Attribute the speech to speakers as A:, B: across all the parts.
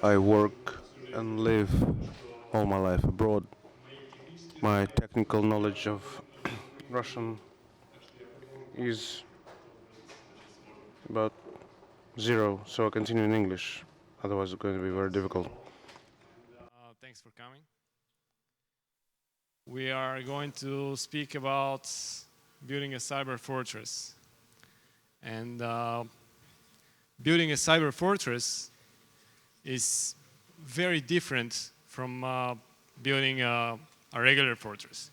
A: I work and live all my life abroad. My technical knowledge of Russian is about zero, so I continue in English. Otherwise, it's going to be very difficult.
B: Thanks for coming. We are going to speak about building a cyber fortress. And building a cyber fortress is very different from building a regular fortress,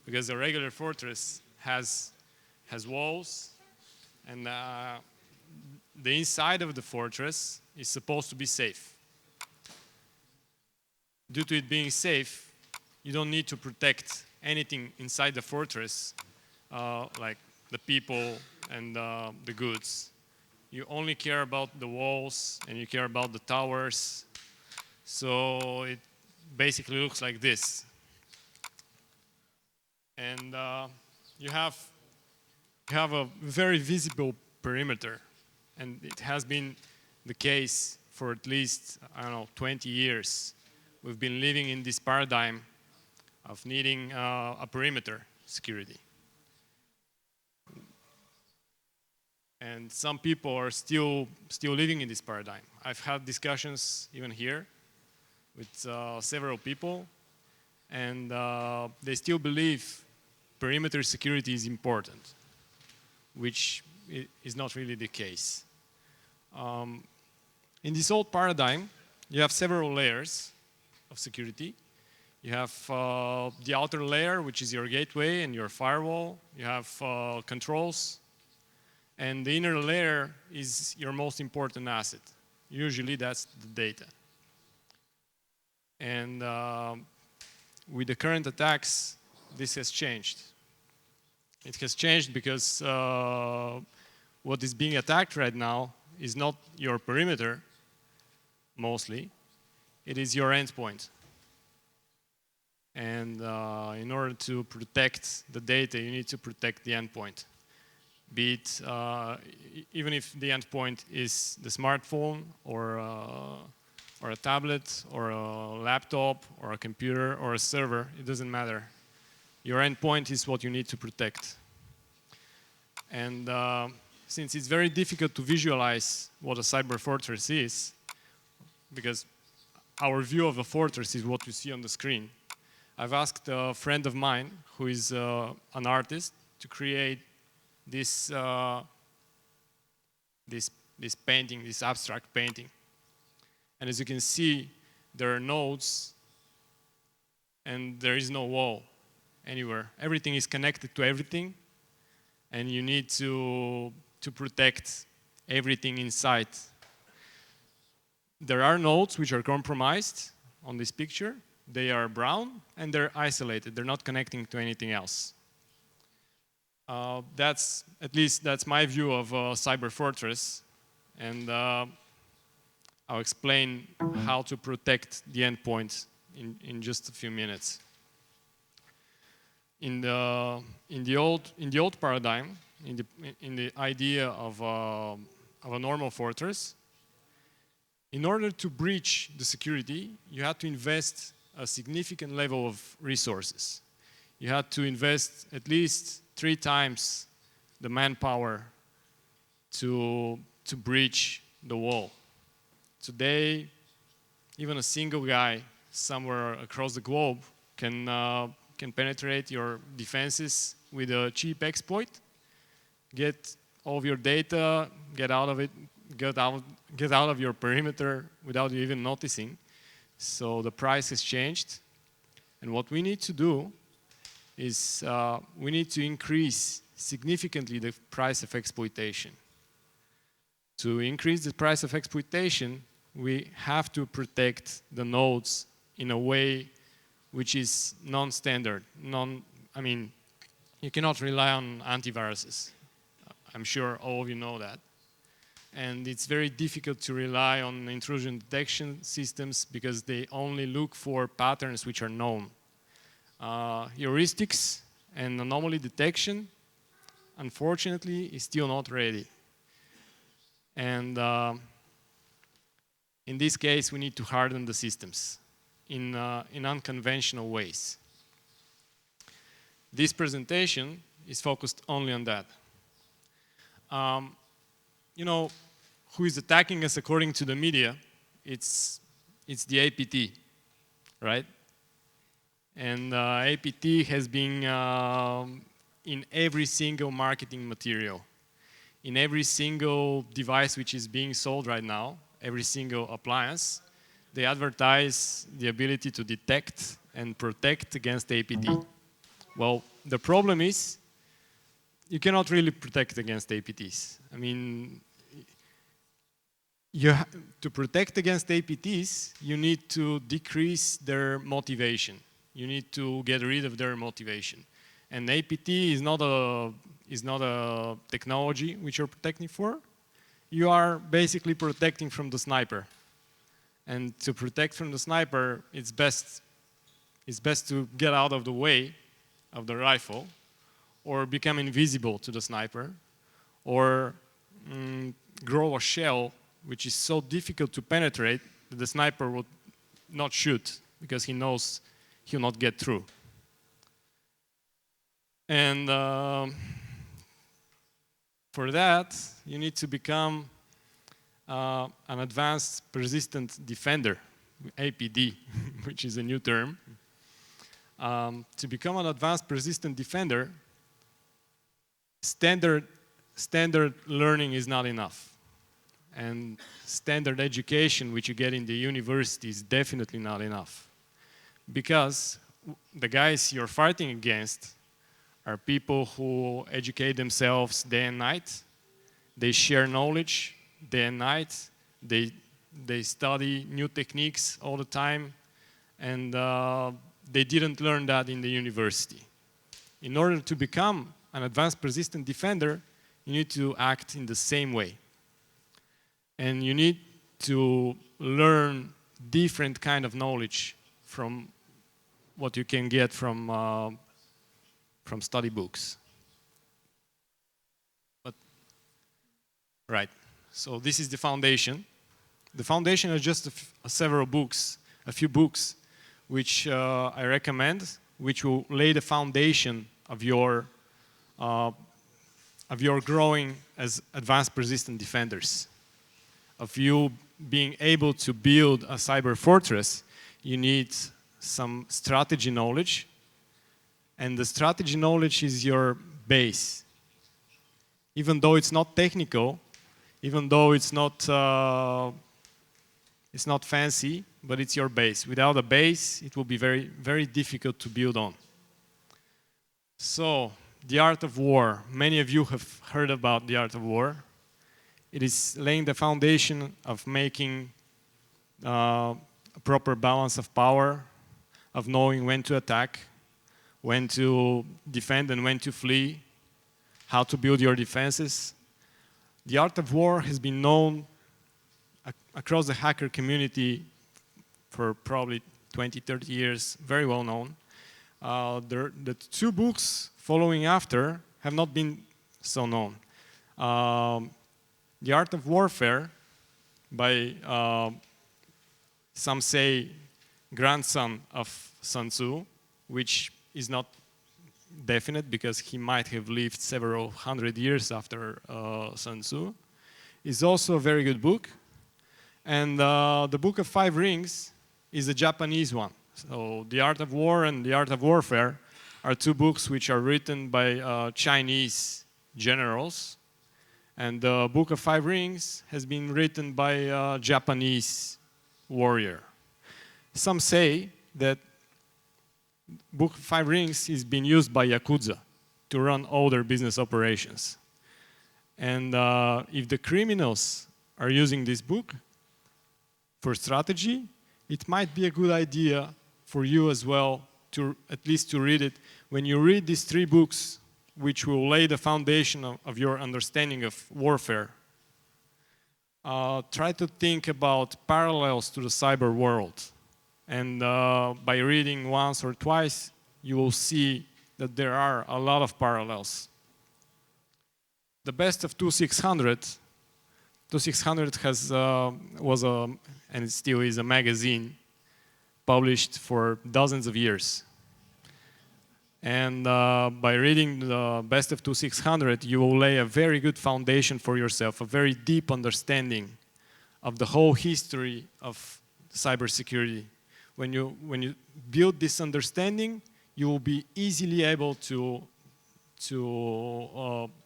B: because a regular fortress has walls, and the inside of the fortress is supposed to be safe. Due to it being safe, you don't need to protect anything inside the fortress, like the people and the goods. You only care about the walls and you care about the towers. So it basically looks like this. And you have a very visible perimeter. And it has been the case for at least, 20 years. We've been living in this paradigm of needing a perimeter security. And some people are still living in this paradigm. I've had discussions even here with several people, and they still believe perimeter security is important, which is not really the case. In this old paradigm, you have several layers of security. You have the outer layer, which is your gateway and your firewall. You have controls. And the inner layer is your most important asset. Usually that's the data. And with the current attacks, this has changed. It has changed because what is being attacked right now is not your perimeter, mostly. It is your endpoint. And in order to protect the data, you need to protect the endpoint. Be it, even if the endpoint is the smartphone or a tablet or a laptop or a computer or a server, it doesn't matter. Your endpoint is what you need to protect. And since it's very difficult to visualize what a cyber fortress is, because our view of a fortress is what you see on the screen, I've asked a friend of mine who is an artist to create this painting, this abstract painting. And as you can see, there are nodes and there is no wall anywhere. Everything is connected to everything, and you need to protect everything inside. There are nodes which are compromised on this picture. They are brown and they're isolated. They're not connecting to anything else. That's my view of a cyber fortress, and I'll explain how to protect the endpoint in just a few minutes. In the old paradigm, in the idea of a normal fortress, in order to breach the security, you had to invest a significant level of resources. You had to invest at least 3 times the manpower to breach the wall. Today, even a single guy somewhere across the globe can penetrate your defenses with a cheap exploit, get all of your data, get out of your perimeter without you even noticing. So the price has changed, and what we need to do is we need to increase significantly the price of exploitation. To increase the price of exploitation, we have to protect the nodes in a way which is non-standard. You cannot rely on antiviruses. I'm sure all of you know that. And it's very difficult to rely on intrusion detection systems because they only look for patterns which are known. Heuristics and anomaly detection, unfortunately, is still not ready. And In this case, we need to harden the systems in unconventional ways. This presentation is focused only on that. You know, who is attacking us according to the media? It's the APT, right? And APT has been in every single marketing material, in every single device which is being sold right now, every single appliance. They advertise the ability to detect and protect against APT. Well, the problem is you cannot really protect against APTs. I mean, to protect against APTs, you need to decrease their motivation. You need to get rid of their motivation. And APT is not a technology which you're protecting for. You are basically protecting from the sniper. And to protect from the sniper, it's best to get out of the way of the rifle, or become invisible to the sniper, or grow a shell which is so difficult to penetrate that the sniper would not shoot because he knows he'll not get through. And for that, you need to become an advanced persistent defender, APD, which is a new term. To become an advanced persistent defender, standard learning is not enough. And standard education, which you get in the university, is definitely not enough. Because the guys you're fighting against are people who educate themselves day and night. They share knowledge day and night. They study new techniques all the time. And they didn't learn that in the university. In order to become an advanced persistent defender, you need to act in the same way. And you need to learn different kind of knowledge from what you can get from study books. But, right, so this is the foundation. The foundation is just several books, a few books, which I recommend, which will lay the foundation of your growing as advanced persistent defenders. Of you being able to build a cyber fortress, you need some strategy knowledge, and the strategy knowledge is your base. Even though it's not technical, even though it's not fancy, but it's your base. Without a base, it will be very, very difficult to build on. So, the art of war. Many of you have heard about the art of war. It is laying the foundation of making a proper balance of power, of knowing when to attack, when to defend and when to flee, how to build your defenses. The art of war has been known across the hacker community for probably 20, 30 years, very well known. The two books following after have not been so known. The Art of Warfare by, some say, grandson of Sun Tzu, which is not definite because he might have lived several hundred years after Sun Tzu, is also a very good book. And the Book of Five Rings is a Japanese one. So The Art of War and The Art of Warfare are two books which are written by Chinese generals. And the Book of Five Rings has been written by a Japanese warrior. Some say that Book of Five Rings is being used by Yakuza to run all their business operations. And if the criminals are using this book for strategy, it might be a good idea for you as well to at least to read it. When you read these three books, which will lay the foundation of your understanding of warfare, try to think about parallels to the cyber world. And by reading once or twice, you will see that there are a lot of parallels. The best of 2600 2600 was and it still is a magazine published for dozens of years. And by reading the best of 2600, you will lay a very good foundation for yourself, a very deep understanding of the whole history of cybersecurity. When you build this understanding, you will be easily able to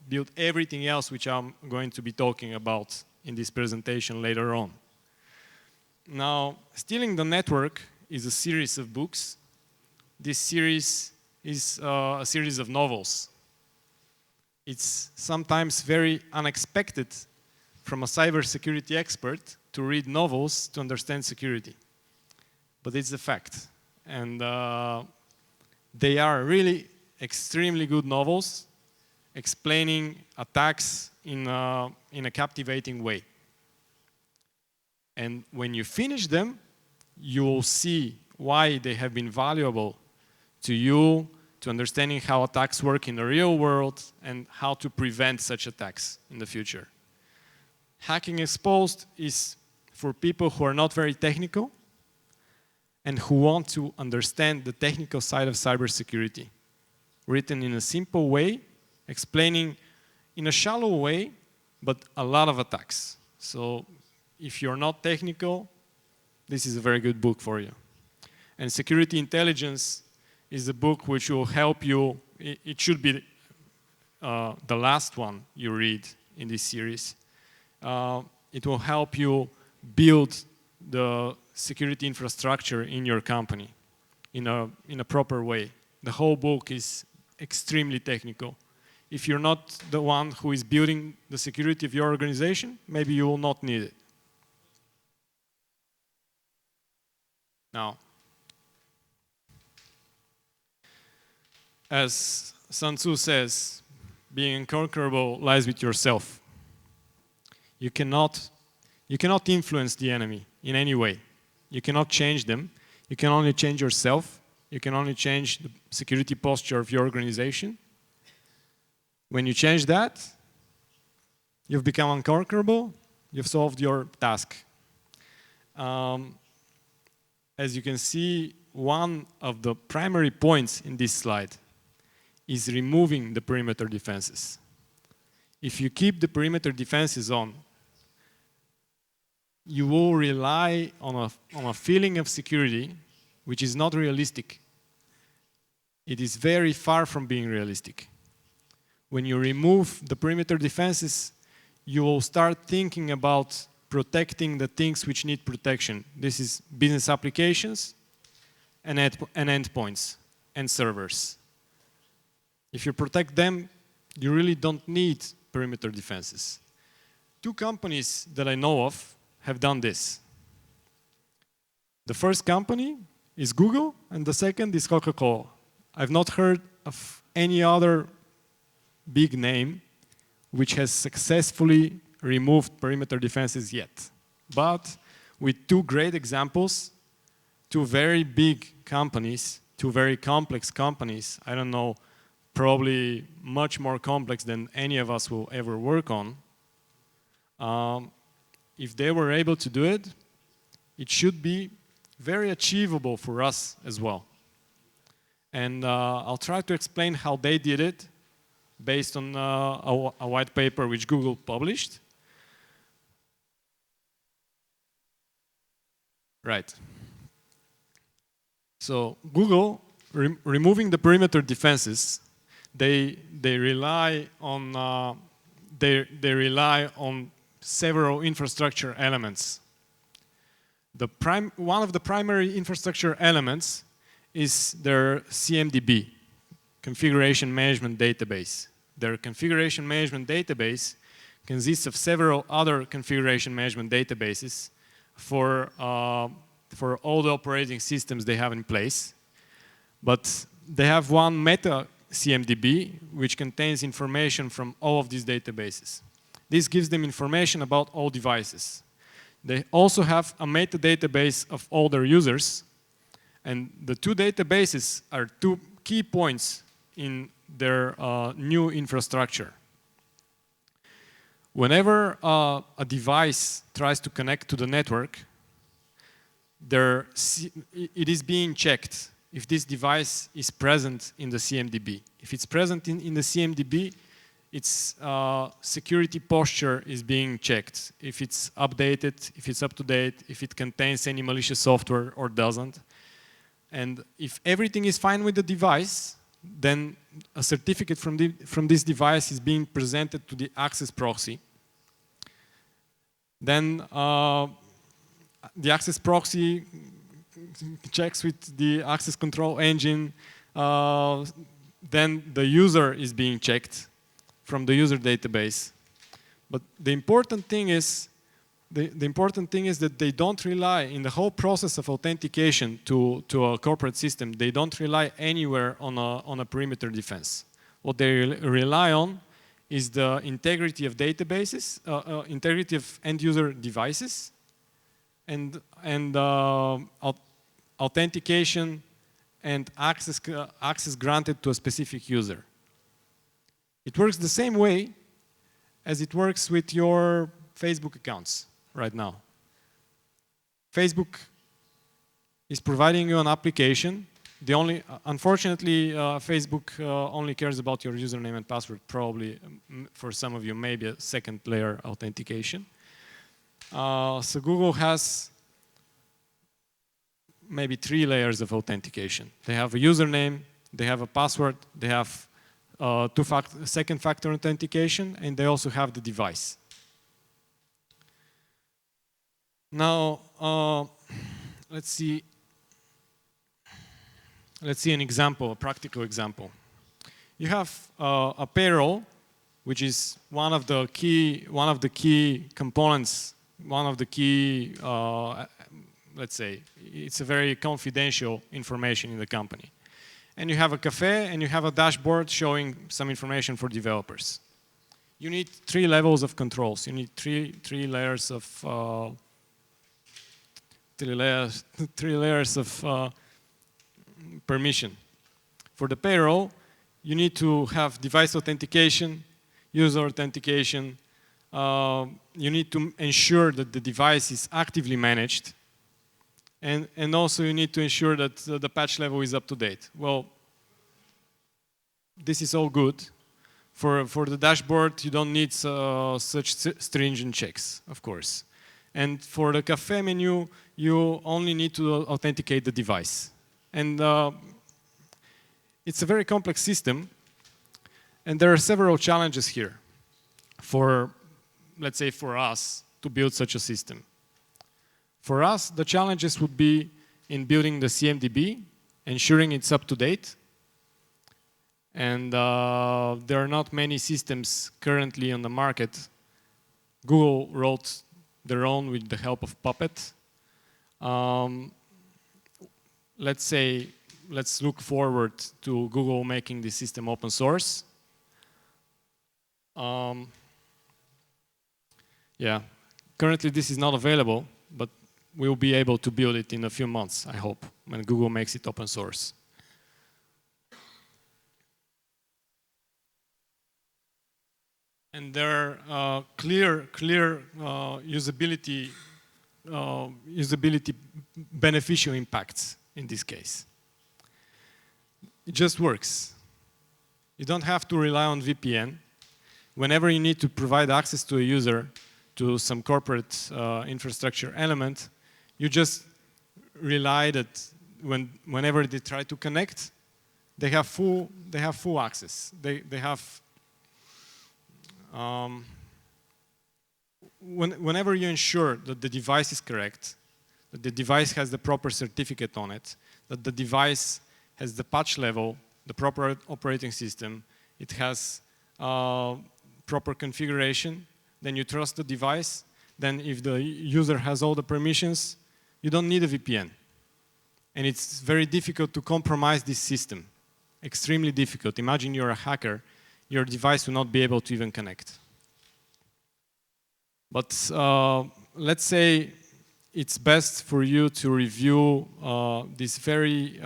B: build everything else which I'm going to be talking about in this presentation later on. Now, Stealing the Network is a series of books. This series is a series of novels. It's sometimes very unexpected from a cybersecurity expert to read novels to understand security. But it's a fact. And they are really extremely good novels explaining attacks in a captivating way. And when you finish them, you will see why they have been valuable to you, to understanding how attacks work in the real world and how to prevent such attacks in the future. Hacking Exposed is for people who are not very technical and who want to understand the technical side of cybersecurity. Written in a simple way, explaining in a shallow way, but a lot of attacks. So if you're not technical, this is a very good book for you. And Security Intelligence is a book which will help you. It should be the last one you read in this series. It will help you build the security infrastructure in your company in a proper way. The whole book is extremely technical. If you're not the one who is building the security of your organization, maybe you will not need it. Now, as Sun Tzu says, being unconquerable lies with yourself. You cannot influence the enemy in any way. You cannot change them. You can only change yourself. You can only change the security posture of your organization. When you change that, you've become unconquerable. You've solved your task. As you can see, one of the primary points in this slide is removing the perimeter defenses. If you keep the perimeter defenses on, you will rely on a feeling of security which is not realistic. It is very far from being realistic. When you remove the perimeter defenses, you will start thinking about protecting the things which need protection. This is business applications and endpoints and servers. If you protect them, you really don't need perimeter defenses. Two companies that I know of have done this. The first company is Google, and the second is Coca-Cola. I've not heard of any other big name which has successfully removed perimeter defenses yet. But with two great examples, two very big companies, two very complex companies, I don't know, probably much more complex than any of us will ever work on. If they were able to do it, it should be very achievable for us as well. And I'll try to explain how they did it based on a white paper which Google published. Right. So Google, removing the perimeter defenses, they rely on several infrastructure elements. One of the primary infrastructure elements is their CMDB, Configuration Management Database. Their Configuration Management Database consists of several other configuration management databases for all the operating systems they have in place. But they have one meta CMDB which contains information from all of these databases. This gives them information about all devices. They also have a metadatabase of all their users, and the two databases are two key points in their new infrastructure. Whenever a device tries to connect to the network, it is being checked if this device is present in the CMDB. If it's present in the CMDB, its security posture is being checked. If it's updated, if it's up to date, if it contains any malicious software or doesn't. And if everything is fine with the device, then a certificate from this device is being presented to the access proxy. Then the access proxy checks with the access control engine. Then the user is being checked from the user database. But the important thing is that they don't rely in the whole process of authentication to a corporate system. They don't rely anywhere on a perimeter defense. What they rely on is the integrity of databases, integrity of end user devices, and authentication and access granted to a specific user. It works the same way as it works with your Facebook accounts right now. Facebook is providing you an application. Unfortunately, Facebook only cares about your username and password, probably for some of you, maybe a second layer authentication. So Google has maybe 3 layers of authentication. They have a username, they have a password, they have second factor authentication, and they also have the device. Now, let's see an example, a practical example. You have a payroll, which is one of the key components, one of the key, let's say, it's a very confidential information in the company. And you have a cafe and you have a dashboard showing some information for developers. You need 3 levels of controls. You need three layers of permission. For the payroll, you need to have device authentication, user authentication. You need to ensure that the device is actively managed. And also you need to ensure that the patch level is up to date. Well, this is all good. For the dashboard, you don't need such stringent checks, of course. And for the cafe menu, you only need to authenticate the device. And it's a very complex system. And there are several challenges here let's say, for us to build such a system. For us, the challenges would be in building the CMDB, ensuring it's up to date. And there are not many systems currently on the market. Google wrote their own with the help of Puppet. Let's look forward to Google making this system open source. Yeah, currently this is not available, but we'll be able to build it in a few months, I hope, when Google makes it open source. And there are clear usability beneficial impacts in this case. It just works. You don't have to rely on VPN. Whenever you need to provide access to a user to some corporate infrastructure element, you just rely that whenever they try to connect, they have full access. They have whenever you ensure that the device is correct, that the device has the proper certificate on it, that the device has the patch level, the proper operating system, it has proper configuration, then you trust the device. Then if the user has all the permissions, you don't need a VPN. And it's very difficult to compromise this system. Extremely difficult. Imagine you're a hacker, your device will not be able to even connect. But let's say it's best for you to review this very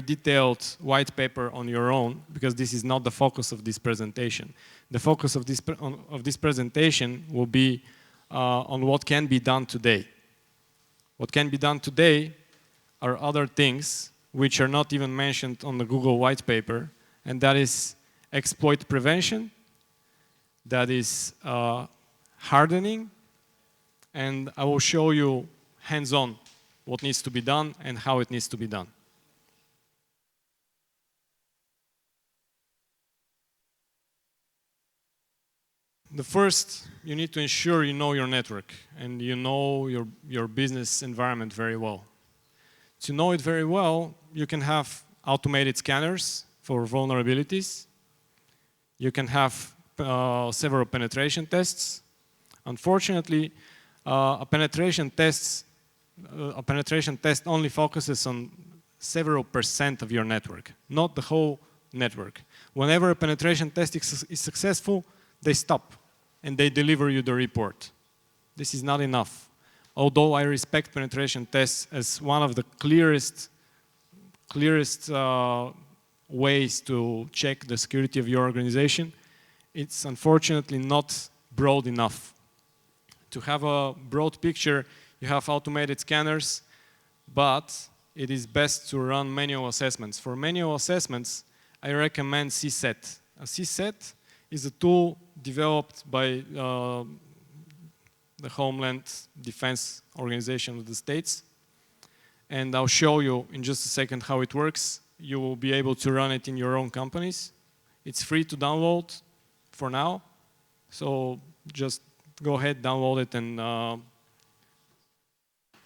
B: detailed white paper on your own, because this is not the focus of this presentation. the focus of this presentation will be on what can be done today. What can be done today are other things which are not even mentioned on the Google white paper, and that is exploit prevention, that is hardening, and I will show you hands-on what needs to be done and how it needs to be done. The first, you need to ensure you know your network and you know your business environment very well. To know it very well, you can have automated scanners for vulnerabilities. You can have several penetration tests. Unfortunately, a penetration test only focuses on several % of your network, not the whole network. Whenever a penetration test is successful, they stop and they deliver you the report. This is not enough. Although I respect penetration tests as one of the clearest ways to check the security of your organization, it's unfortunately not broad enough. To have a broad picture, you have automated scanners, but it is best to run manual assessments. For manual assessments, I recommend CSET. A CSET is a tool developed by the Homeland Defense Organization of the States. And I'll show you in just a second how it works. You will be able to run it in your own companies. It's free to download for now. So just go ahead, download it, and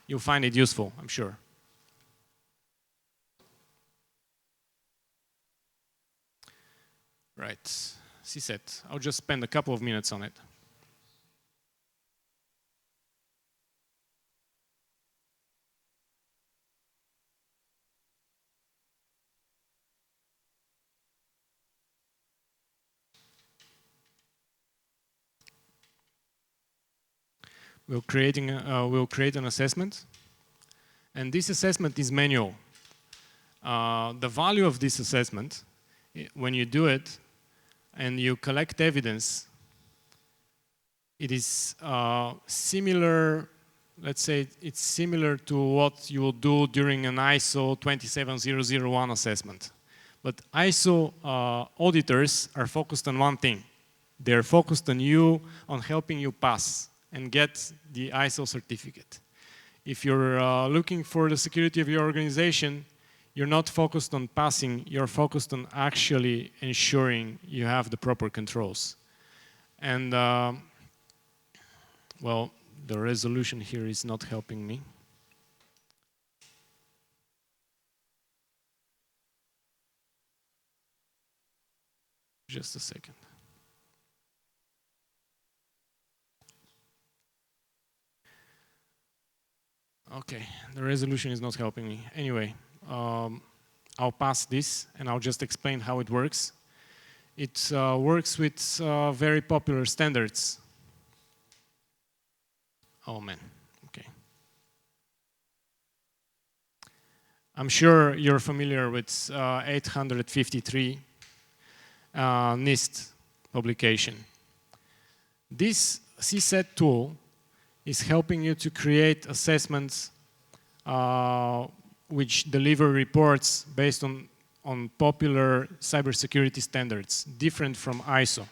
B: you'll find it useful, I'm sure. Right, CSET. I'll just spend a couple of minutes on it. We'll create an assessment, and this assessment is manual. The value of this assessment, when you do it and you collect evidence, it is similar, let's say it's similar to what you will do during an ISO 27001 assessment. But ISO auditors are focused on one thing. They're focused on you, on helping you pass and get the ISO certificate. If you're looking for the security of your organization, you're not focused on passing, you're focused on actually ensuring you have the proper controls. And, well, the resolution here is not helping me. Just a second. Okay, the resolution is not helping me. Anyway, I'll pass this and I'll just explain how it works. It works with very popular standards. Oh man, okay. I'm sure you're familiar with 853 NIST publication. This CSET tool is helping you to create assessments which deliver reports based on popular cybersecurity standards, different from ISO.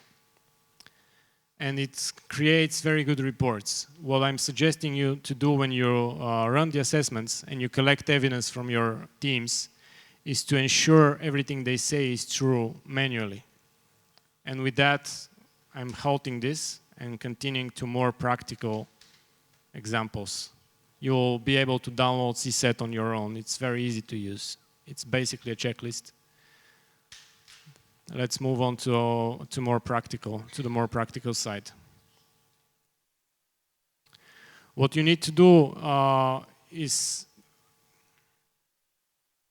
B: And it creates very good reports. What I'm suggesting you to do when you run the assessments and you collect evidence from your teams is to ensure everything they say is true manually. And with that, I'm halting this and continuing to more practical examples. You'll be able to download CSET on your own. It's very easy to use. It's basically a checklist. Let's move on to the more practical side. What you need to do is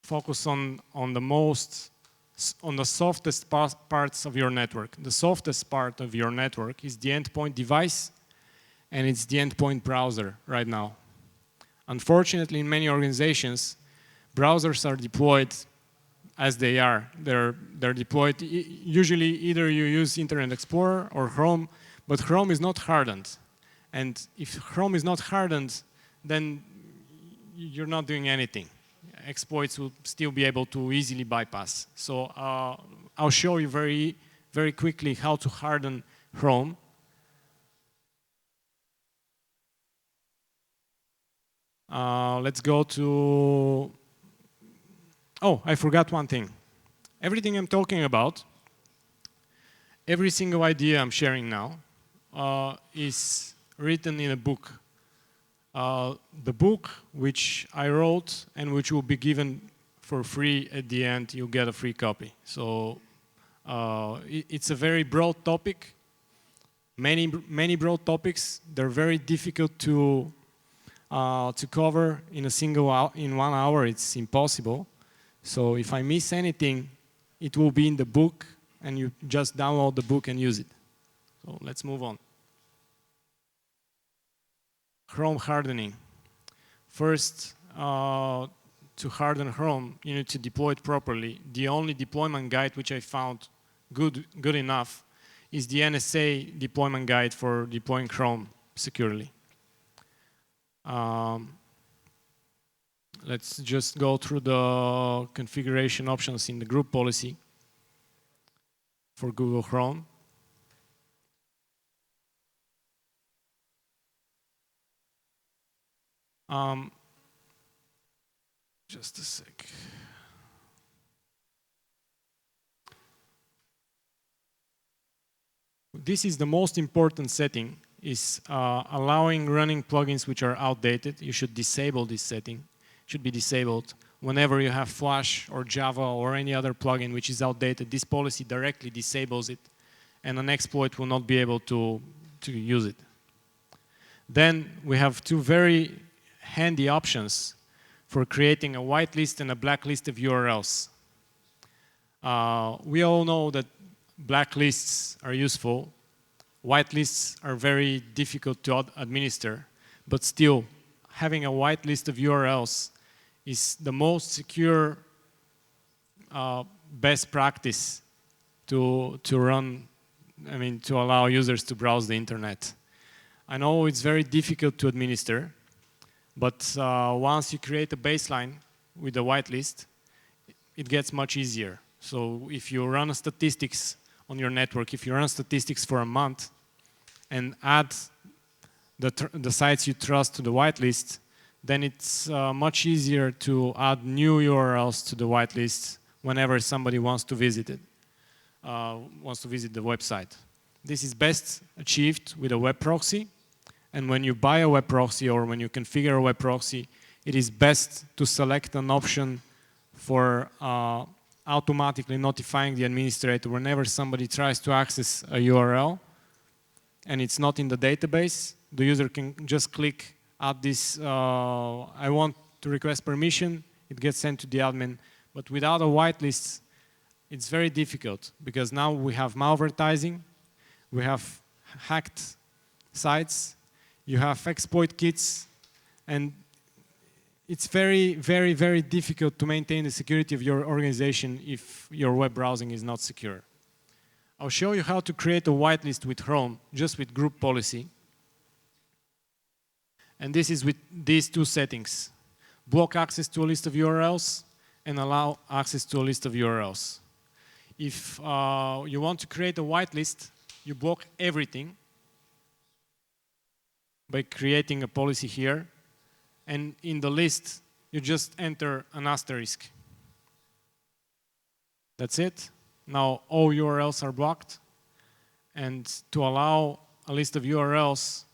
B: focus on the softest parts of your network. The softest part of your network is the endpoint device, and it's the endpoint browser right now. Unfortunately, in many organizations, browsers are deployed as they are. They're deployed. Usually either you use Internet Explorer or Chrome, but Chrome is not hardened. And if Chrome is not hardened, then you're not doing anything. Exploits will still be able to easily bypass. So I'll show you very, very quickly how to harden Chrome. Let's go to, oh, I forgot one thing. Everything I'm talking about, every single idea I'm sharing now is written in a book. The book which I wrote and which will be given for free at the end, you'll get a free copy. So it's a very broad topic, many broad topics. They're very difficult to cover in a in 1 hour. It's impossible. So if I miss anything, it will be in the book, and you just download the book and use it. So let's move on. Chrome hardening. First, to harden Chrome, you need to deploy it properly. The only deployment guide which I found good enough is the NSA deployment guide for deploying Chrome securely. Let's just go through the configuration options in the group policy for Google Chrome. Just a sec. This is the most important setting, is allowing running plugins which are outdated. You should disable this setting. It should be disabled. Whenever you have Flash or Java or any other plugin which is outdated, this policy directly disables it, and an exploit will not be able to use it. Then we have two very handy options for creating a whitelist and a blacklist of URLs. We all know that blacklists are useful. Whitelists are very difficult to administer, but still, having a whitelist of URLs is the most secure best practice to run, to allow users to browse the internet. I know it's very difficult to administer, but once you create a baseline with a whitelist, it gets much easier. So if you run statistics on your network, if you run statistics for a month and add the sites you trust to the whitelist, then it's much easier to add new URLs to the whitelist whenever somebody wants to visit it, wants to visit the website. This is best achieved with a web proxy. And when you buy a web proxy or when you configure a web proxy, it is best to select an option for automatically notifying the administrator whenever somebody tries to access a URL and it's not in the database. The user can just click add this, I want to request permission, it gets sent to the admin. But without a whitelist, it's very difficult because now we have malvertising, we have hacked sites, you have exploit kits, and it's very, very, very difficult to maintain the security of your organization if your web browsing is not secure. I'll show you how to create a whitelist with Chrome, just with group policy. And this is with these two settings. Block access to a list of URLs and allow access to a list of URLs. If you want to create a whitelist, you block everything by creating a policy here. And in the list, you just enter an asterisk. That's it. Now all URLs are blocked. And to allow a list of URLs,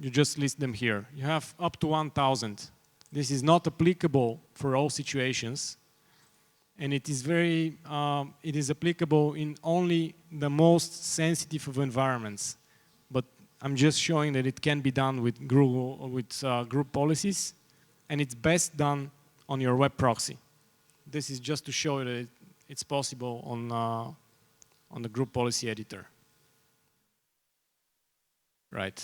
B: you just list them here. You have up to 1,000. This is not applicable for all situations. And it is it is applicable in only the most sensitive of environments. But I'm just showing that it can be done with group policies, and it's best done on your web proxy. This is just to show you that it's possible on the group policy editor. Right.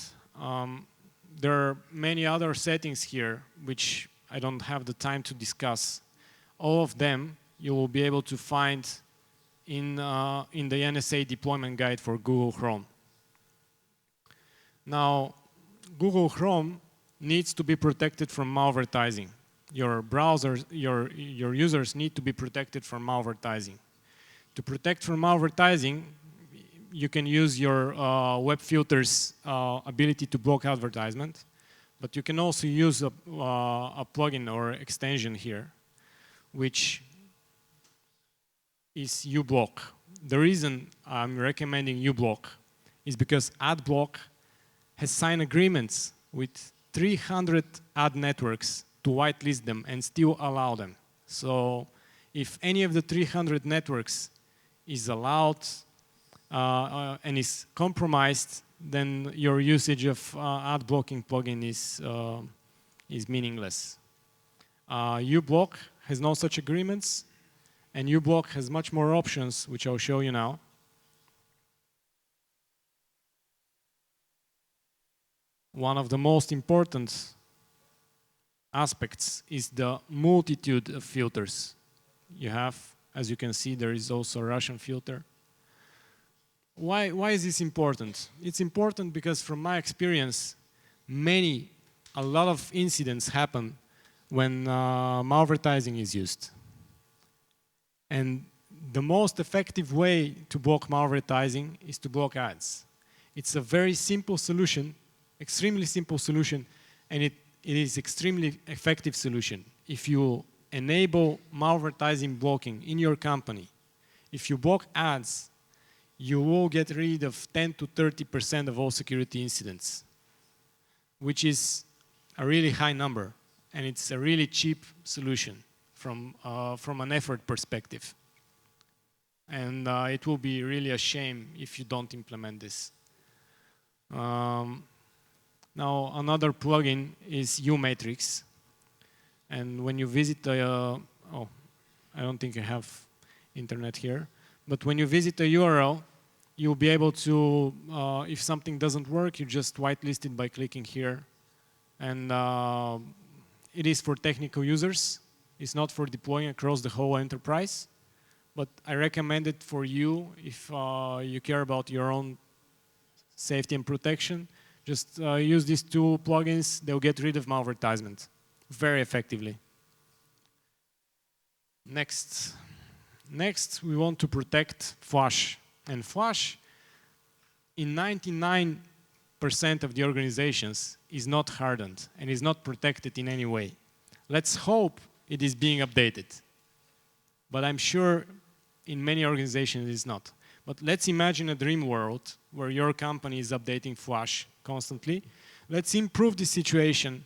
B: There are many other settings here which I don't have the time to discuss. All of them you will be able to find in the NSA deployment guide for Google Chrome. Now, Google Chrome needs to be protected from malvertising. Your browsers, your users need to be protected from malvertising. To protect from malvertising, you can use your web filters ability to block advertisement, but you can also use a plugin or extension here, which is uBlock. The reason I'm recommending uBlock is because AdBlock has signed agreements with 300 ad networks to whitelist them and still allow them. So if any of the 300 networks is allowed and is compromised, then your usage of ad blocking plugin is meaningless. uBlock has no such agreements, and uBlock has much more options, which I'll show you now. One of the most important aspects is the multitude of filters you have. As you can see, there is also a Russian filter. Why is this important? It's important because from my experience, a lot of incidents happen when malvertising is used. And the most effective way to block malvertising is to block ads. It's a very simple solution, extremely simple solution, and it is extremely effective solution. If you enable malvertising blocking in your company, if you block ads, you will get rid of 10 to 30% of all security incidents, which is a really high number, and it's a really cheap solution from an effort perspective. And it will be really a shame if you don't implement this. Now, another plugin is uMatrix. And when you visit I don't think I have internet here. But when you visit a URL, you'll be able to, if something doesn't work, you just whitelist it by clicking here. And it is for technical users. It's not for deploying across the whole enterprise. But I recommend it for you if you care about your own safety and protection. Just use these two plugins. They'll get rid of malvertisement very effectively. Next, we want to protect Flash. And Flash, in 99% of the organizations, is not hardened and is not protected in any way. Let's hope it is being updated. But I'm sure in many organizations it is not. But let's imagine a dream world where your company is updating Flash constantly. Let's improve the situation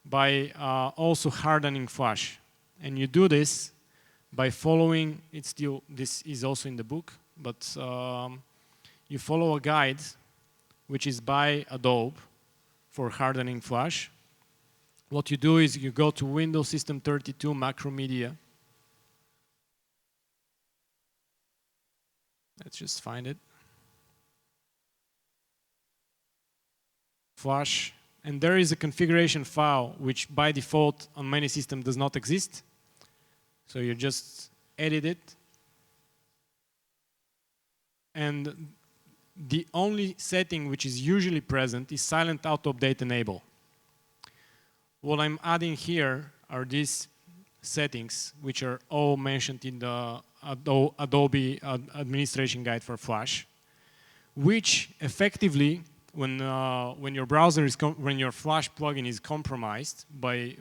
B: by also hardening Flash. And you do this by following, this is also in the book, but you follow a guide which is by Adobe for hardening Flash. What you do is you go to Windows System 32 Macromedia. Let's just find it. Flash. And there is a configuration file which by default on many systems does not exist. So you just edit it. And the only setting which is usually present is silent auto update enable. What I'm adding here are these settings which are all mentioned in the Adobe administration guide for Flash, which effectively when your Flash plugin is compromised by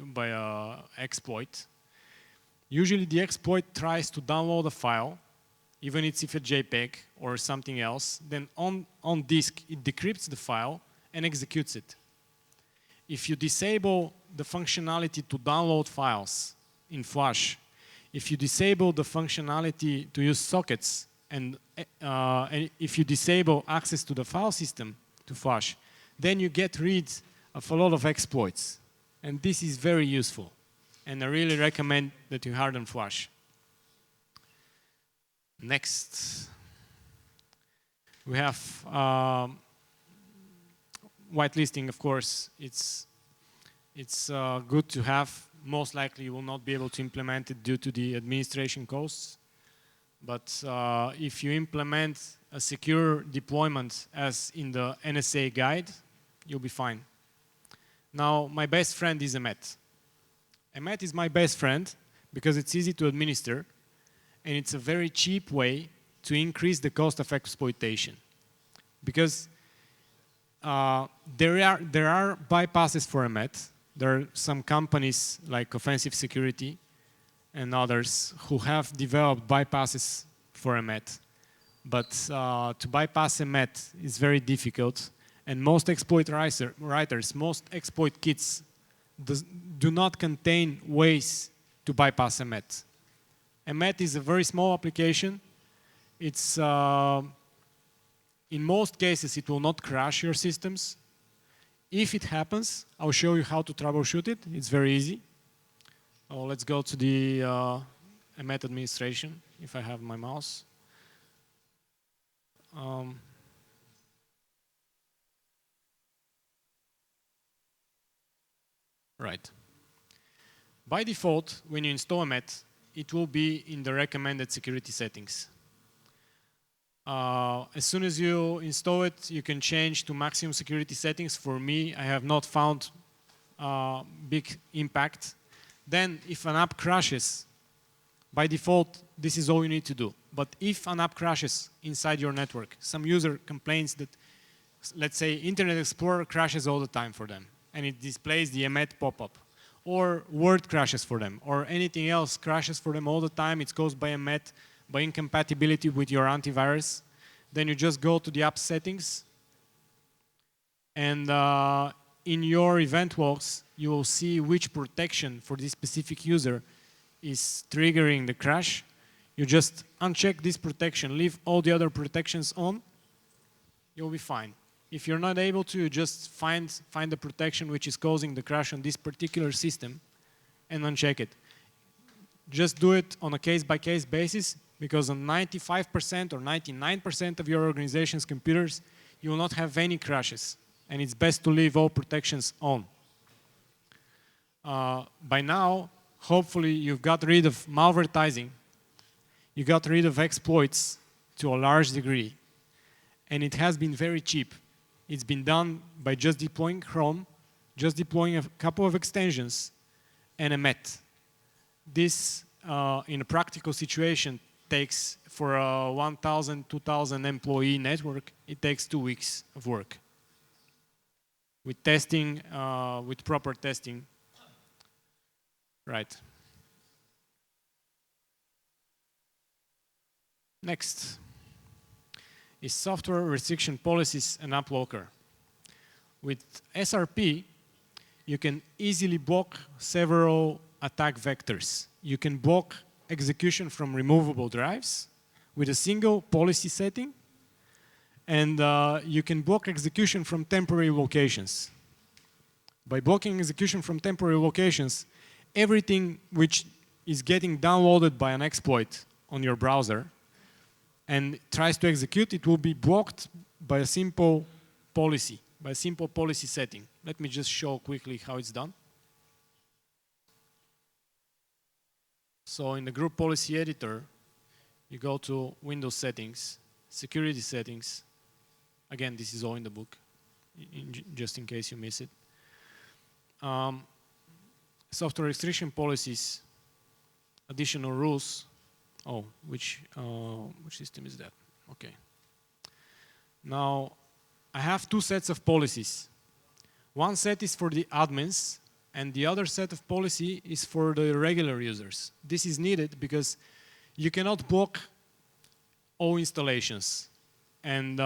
B: exploit, usually the exploit tries to download a file, even if it's a JPEG or something else, then on disk it decrypts the file and executes it. If you disable the functionality to download files in Flash, if you disable the functionality to use sockets, and if you disable access to the file system to Flash, then you get rid of a lot of exploits. And this is very useful. And I really recommend that you harden Flash. Next, we have whitelisting. Of course, it's good to have, most likely you will not be able to implement it due to the administration costs. But if you implement a secure deployment as in the NSA guide, you'll be fine. Now, my best friend is Emmet. Emmet is my best friend because it's easy to administer and it's a very cheap way to increase the cost of exploitation. Because there are bypasses for Emmet. There are some companies like Offensive Security and others who have developed bypasses for Emmet. But to bypass Emmet is very difficult. And most exploit writers, most exploit kits do not contain ways to bypass Emmet. Emmet is a very small application. It's, in most cases, it will not crash your systems. If it happens, I'll show you how to troubleshoot it. It's very easy. Oh, let's go to the Emmet administration, if I have my mouse. Right. By default, when you install Emmet, it will be in the recommended security settings. As soon as you install it, you can change to maximum security settings. For me, I have not found big impact. Then, if an app crashes, by default, this is all you need to do. But if an app crashes inside your network, some user complains that, let's say, Internet Explorer crashes all the time for them, and it displays the Emmet pop-up, or Word crashes for them, or anything else crashes for them all the time, it's caused by Emmet, by incompatibility with your antivirus, then you just go to the app settings, and in your event logs, you will see which protection for this specific user is triggering the crash. You just uncheck this protection, leave all the other protections on, you'll be fine. If you're not able to, you just find the protection which is causing the crash on this particular system and uncheck it. Just do it on a case-by-case basis, because on 95% or 99% of your organization's computers, you will not have any crashes. And it's best to leave all protections on. By now, hopefully you've got rid of malvertising. You got rid of exploits to a large degree. And it has been very cheap. It's been done by just deploying Chrome, just deploying a couple of extensions, and Emmet. This, in a practical situation, takes, for a 1,000, 2,000 employee network, it takes 2 weeks of work. With testing, with proper testing. Right. Next is software restriction policies and app locker. With SRP, you can easily block several attack vectors. You can block execution from removable drives with a single policy setting, and you can block execution from temporary locations. By blocking execution from temporary locations, everything which is getting downloaded by an exploit on your browser and tries to execute, it will be blocked by a simple policy setting. Let me just show quickly how it's done. So in the group policy editor, you go to Windows settings, security settings. Again, this is all in the book, just in case you miss it. Software restriction policies, additional rules. Oh, which system is that? Okay. Now, I have 2 sets of policies. One set is for the admins, and the other set of policy is for the regular users. This is needed because you cannot block all installations. And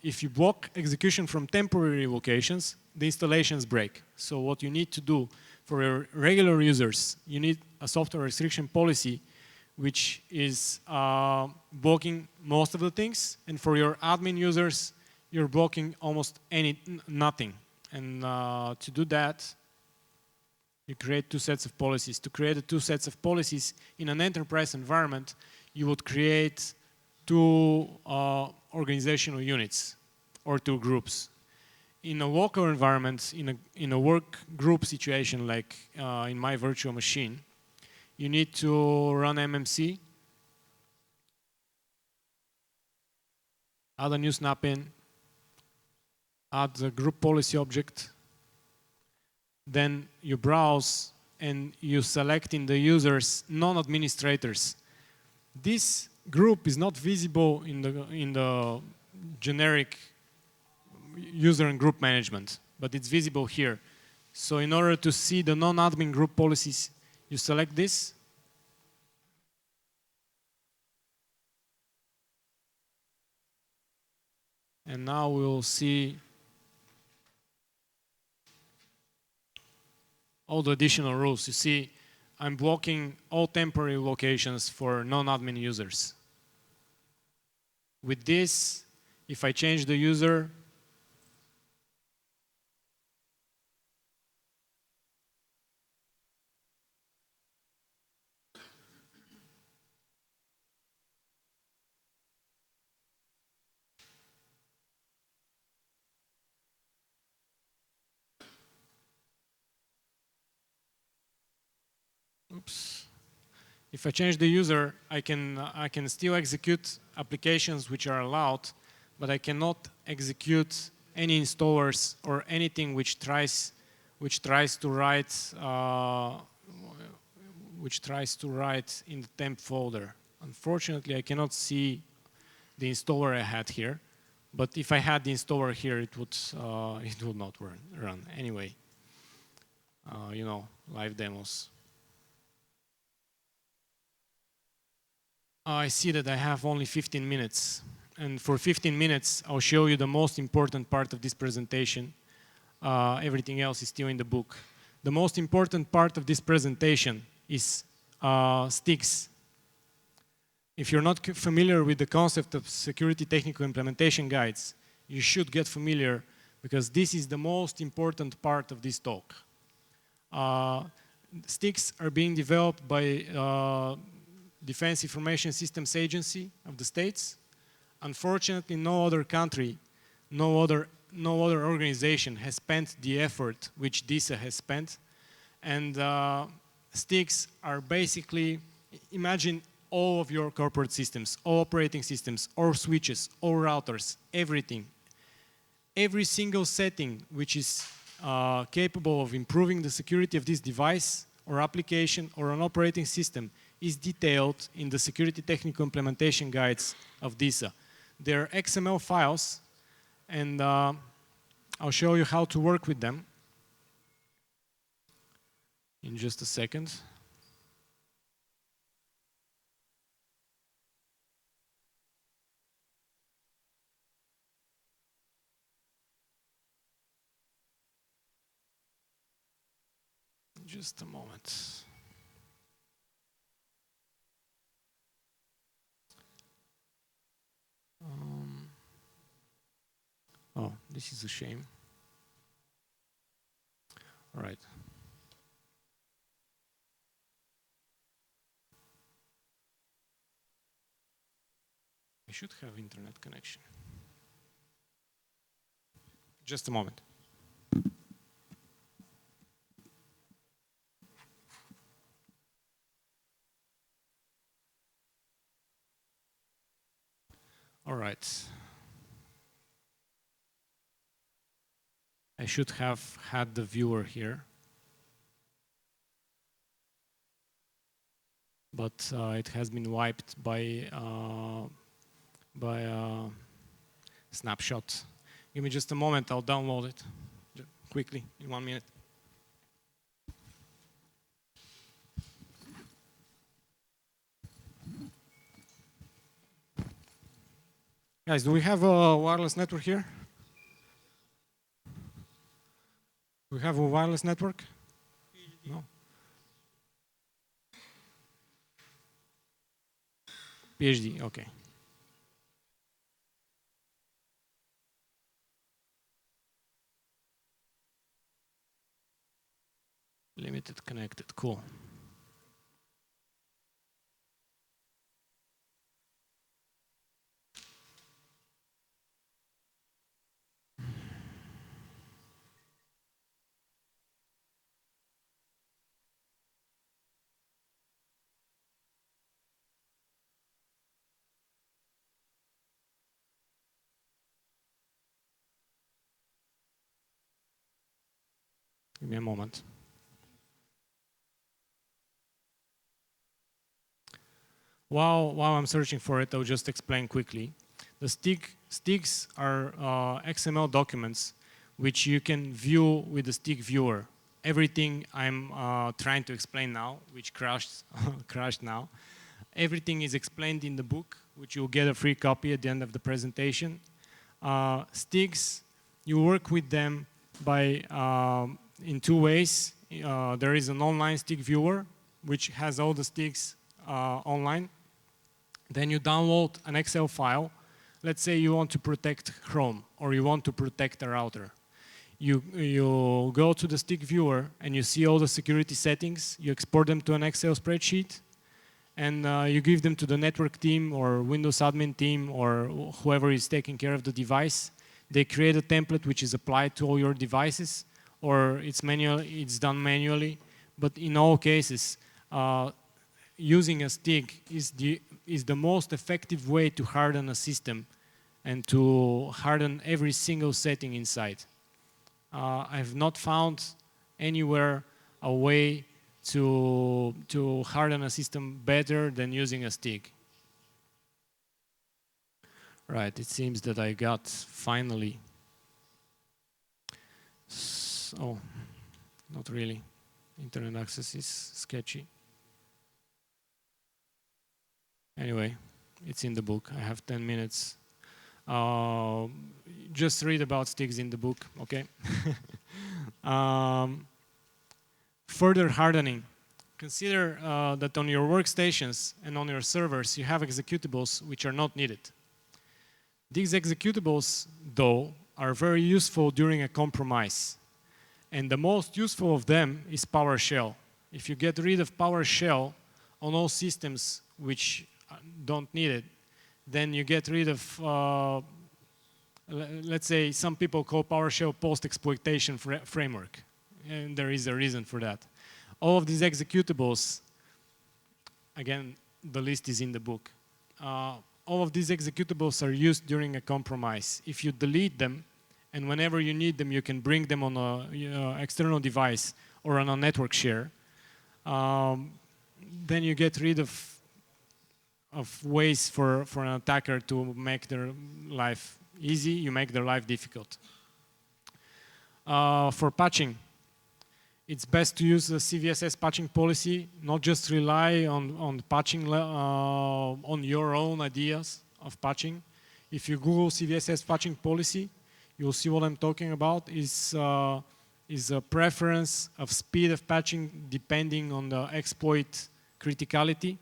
B: if you block execution from temporary locations, the installations break. So what you need to do for your regular users, you need a software restriction policy which is blocking most of the things. And for your admin users, you're blocking almost nothing. And to do that, you create 2 sets of policies. To create the 2 sets of policies in an enterprise environment, you would create 2 organizational units or 2 groups. in a local environment, in a work group situation, like in my virtual machine, you need to run MMC, add a new snap-in, add the group policy object, then you browse and you select in the users non-administrators. This group is not visible in the generic user and group management, but it's visible here. So in order to see the non-admin group policies, you select this. And now we'll see all the additional rules. You see, I'm blocking all temporary locations for non-admin users. With this, if I change the user, oops. If I change the user, I can still execute applications which are allowed, but I cannot execute any installers or anything which tries to write in the temp folder. Unfortunately, I cannot see the installer I had here, but if I had the installer here, it would not run anyway. You know, live demos. I see that I have only 15 minutes. And for 15 minutes, I'll show you the most important part of this presentation. Everything else is still in the book. The most important part of this presentation is sticks. If you're not familiar with the concept of security technical implementation guides, you should get familiar, because this is the most important part of this talk. Sticks are being developed by Defense Information Systems Agency of the States. Unfortunately, no other country, no other organization has spent the effort which DISA has spent. And sticks are basically, imagine all of your corporate systems, all operating systems, all switches, all routers, everything. Every single setting which is capable of improving the security of this device or application or an operating system is detailed in the security technical implementation guides of DISA. They're XML files, and I'll show you how to work with them in just a second. Just a moment. Oh, this is a shame. All right. I should have internet connection. Just a moment. All right. I should have had the viewer here, but it has been wiped by snapshot. Give me just a moment, I'll download it quickly in 1 minute. Guys, do we have a wireless network here? Do we have a wireless network? No. PhD, okay. Limited connected, cool. Give me a moment. While I'm searching for it, I'll just explain quickly. The sticks are XML documents which you can view with the stick viewer. Everything I'm trying to explain now, which crashed now, everything is explained in the book, which you'll get a free copy at the end of the presentation. Sticks, you work with them by in two ways. There is an online stick viewer, which has all the sticks online. Then you download an Excel file. Let's say you want to protect Chrome or you want to protect a router. You go to the stick viewer and you see all the security settings. You export them to an Excel spreadsheet and you give them to the network team or Windows admin team or whoever is taking care of the device. They create a template which is applied to all your devices, or it's done manually. But in all cases, using a stick is the most effective way to harden a system and to harden every single setting inside. I've not found anywhere a way to harden a system better than using a stick. Right, it seems that I got finally. Oh, not really. Internet access is sketchy. Anyway, it's in the book. I have 10 minutes. Just read about sticks in the book, okay? Further hardening. Consider that on your workstations and on your servers, you have executables which are not needed. These executables, though, are very useful during a compromise. And the most useful of them is PowerShell. If you get rid of PowerShell on all systems which don't need it, then you get rid of, let's say, some people call PowerShell post-exploitation framework. And there is a reason for that. All of these executables, again, the list is in the book. All of these executables are used during a compromise. If you delete them, and whenever you need them, you can bring them on an external device or on a network share, then you get rid of ways for an attacker to make their life easy, you make their life difficult. For patching, it's best to use the CVSS patching policy, not just rely on patching on your own ideas of patching. If you Google CVSS patching policy, you'll see what I'm talking about. Is a preference of speed of patching depending on the exploit criticality.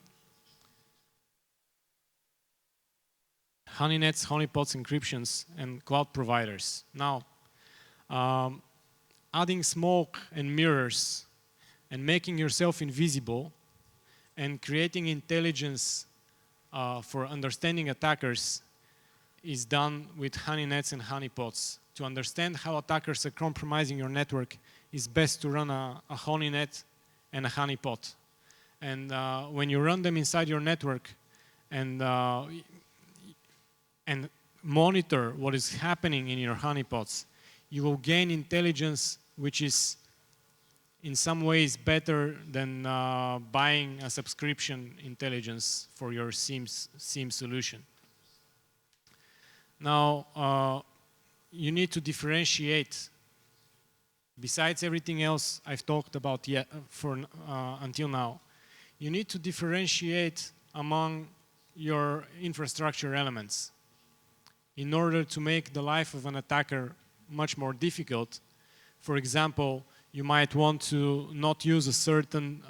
B: Honeynets, honeypots, encryptions, and cloud providers. Now, adding smoke and mirrors and making yourself invisible and creating intelligence for understanding attackers is done with honeynets and honeypots. To understand how attackers are compromising your network, it's best to run a honeynet and a honeypot. And when you run them inside your network and monitor what is happening in your honeypots, you will gain intelligence which is in some ways better than buying a subscription intelligence for your SIEM solution. Now, you need to differentiate. Besides everything else I've talked about until now, you need to differentiate among your infrastructure elements. In order to make the life of an attacker much more difficult, for example, you might want to not use a certain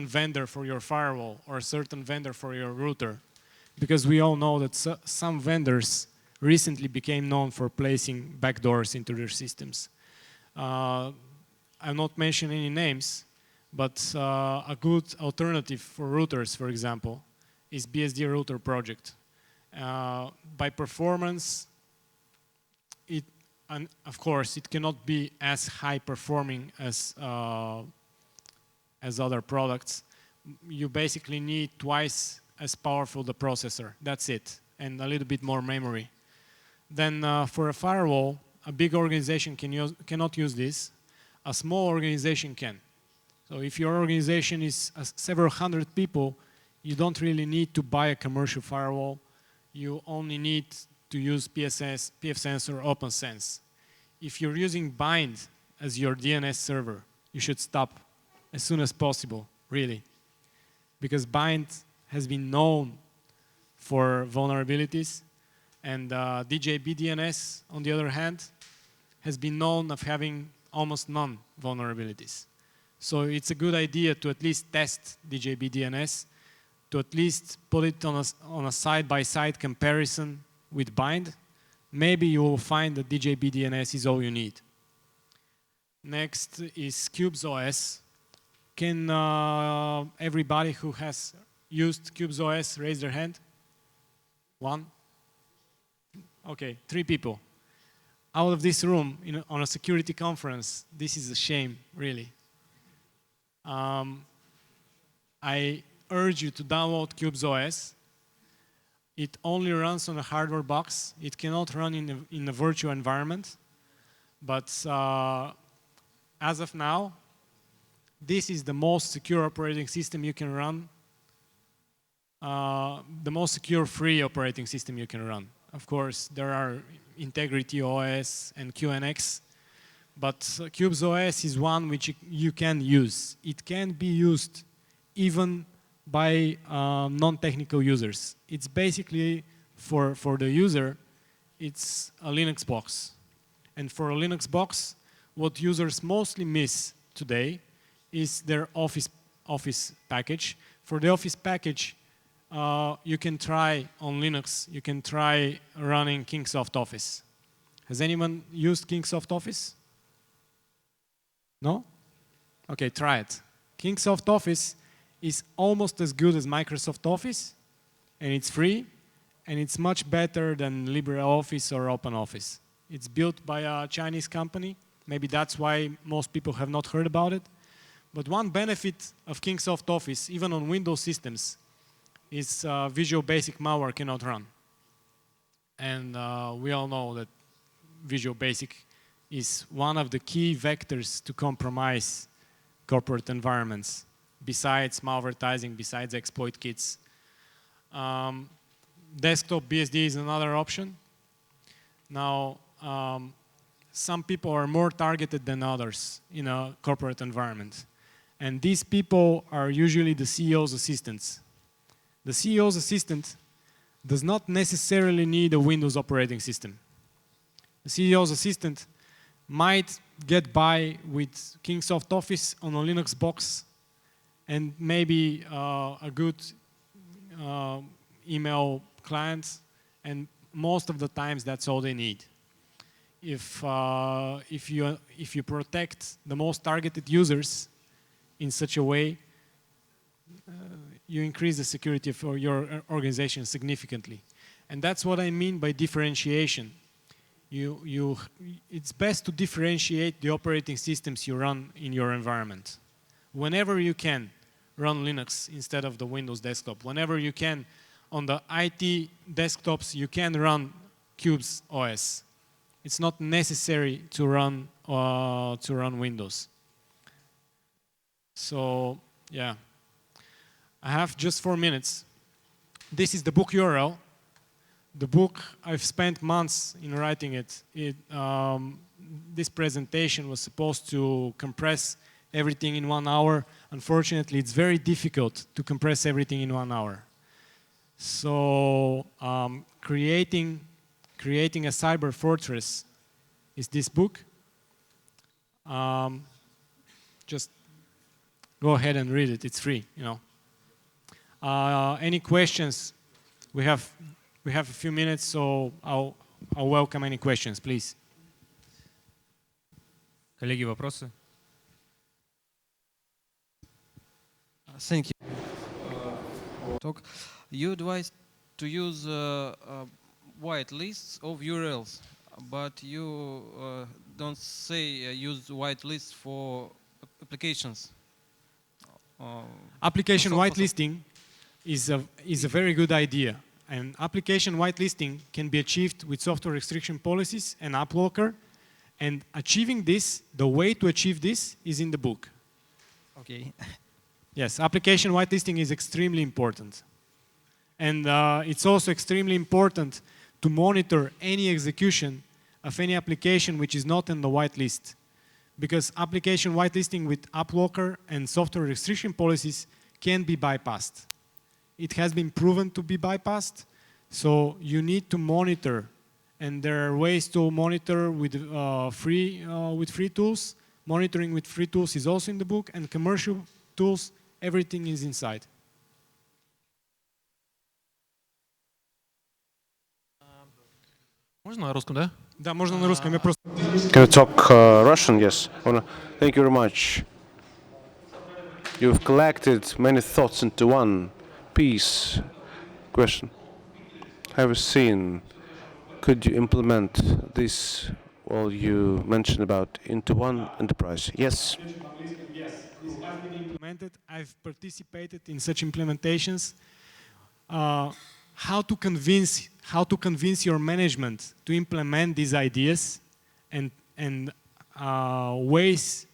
B: vendor for your firewall or a certain vendor for your router, because we all know that some vendors recently became known for placing backdoors into their systems. I'll not mention any names, but a good alternative for routers, for example, is BSD Router Project. By performance, and of course, it cannot be as high performing as other products. You basically need twice as powerful the processor. That's it, and a little bit more memory. Then for a firewall, a big organization cannot use this. A small organization can. So if your organization is several hundred people, you don't really need to buy a commercial firewall. You only need to use pfSense or OpenSense. If you're using Bind as your DNS server, you should stop as soon as possible, really. Because Bind has been known for vulnerabilities, and DJB DNS, on the other hand, has been known of having almost none vulnerabilities. So it's a good idea to at least test DJB DNS, to at least put it on a side-by-side comparison with Bind. Maybe you will find that DJB DNS is all you need. Next is KubesOS. Can everybody who has used KubesOS raise their hand? One? Okay, 3 people. Out of this room, on a security conference, this is a shame, really. I urge you to download KubesOS. It only runs on a hardware box. It cannot run in a virtual environment. But as of now, this is the most secure operating system you can run. The most secure free operating system you can run. Of course, there are Integrity OS and QNX, but KubesOS is one which you can use. It can be used even by non-technical users. It's basically, for the user, it's a Linux box. And for a Linux box, what users mostly miss today is their Office package. For the Office package, you can try on Linux, you can try running Kingsoft Office. Has anyone used Kingsoft Office? No? Okay, try it. Kingsoft Office is almost as good as Microsoft Office, and it's free, and it's much better than LibreOffice or OpenOffice. It's built by a Chinese company. Maybe that's why most people have not heard about it. But one benefit of Kingsoft Office, even on Windows systems, is Visual Basic malware cannot run. And we all know that Visual Basic is one of the key vectors to compromise corporate environments, besides malvertising, besides exploit kits. Desktop BSD is another option. Now, some people are more targeted than others in a corporate environment. And these people are usually the CEO's assistants. The CEO's assistant does not necessarily need a Windows operating system. The CEO's assistant might get by with Kingsoft Office on a Linux box and maybe a good email client, and most of the times that's all they need. If you protect the most targeted users in such a way, you increase the security for your organization significantly. And that's what I mean by differentiation. It's best to differentiate the operating systems you run in your environment. Whenever you can, run Linux instead of the Windows desktop. Whenever you can, on the IT desktops, you can run KubesOS. It's not necessary to run Windows. So, yeah. I have just 4 minutes. This is the book URL. The book, I've spent months in writing it. This presentation was supposed to compress everything in 1 hour. Unfortunately, it's very difficult to compress everything in 1 hour. So creating a cyber fortress is this book. Just go ahead and read it. It's free, you know. Any questions? We have a few minutes, so I'll welcome any questions, please.
C: Коллеги, вопросы? Thank you. Talk. You advise to use white lists of URLs, but you don't say use white lists for applications.
B: Application whitelisting is a very good idea. And application whitelisting can be achieved with software restriction policies and AppLocker And achieving this, the way to achieve this is in the book.
C: Okay.
B: Yes, application whitelisting is extremely important. And it's also extremely important to monitor any execution of any application which is not in the whitelist. Because application whitelisting with app locker and software restriction policies can be bypassed. It has been proven to be bypassed, so you need to monitor. And there are ways to monitor with free tools. Monitoring with free tools is also in the book, and commercial tools, everything is inside.
D: Можно на русском, да?
B: Да, можно на русском. Я просто...
A: Can we talk Russian? Yes. Thank you very much. You've collected many thoughts into one piece. Question. Have you seen, could you implement this, well, you mentioned about into one enterprise? Yes.
B: Yes, this has been implemented. I've participated in such implementations. How to convince your management to implement these ideas and ways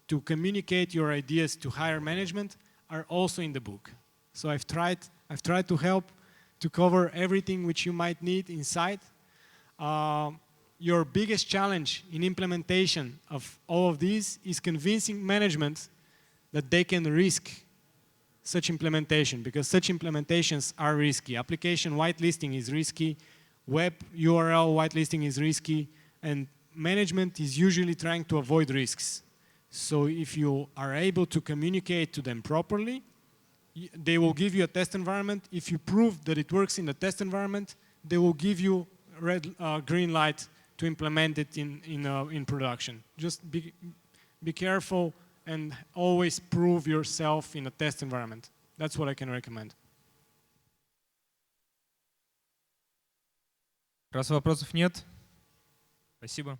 B: to communicate your ideas to higher management are also in the book. So I've tried to help to cover everything which you might need inside. Your biggest challenge in implementation of all of these is convincing management that they can risk such implementation, because such implementations are risky. Application whitelisting is risky, web URL whitelisting is risky, and management is usually trying to avoid risks. So if you are able to communicate to them properly, they will give you a test environment. If you prove that it works in the test environment, they will give you green light to implement it in production. Just be careful and always prove yourself in a test environment. That's what I can recommend.
D: Раз вопросов нет, спасибо.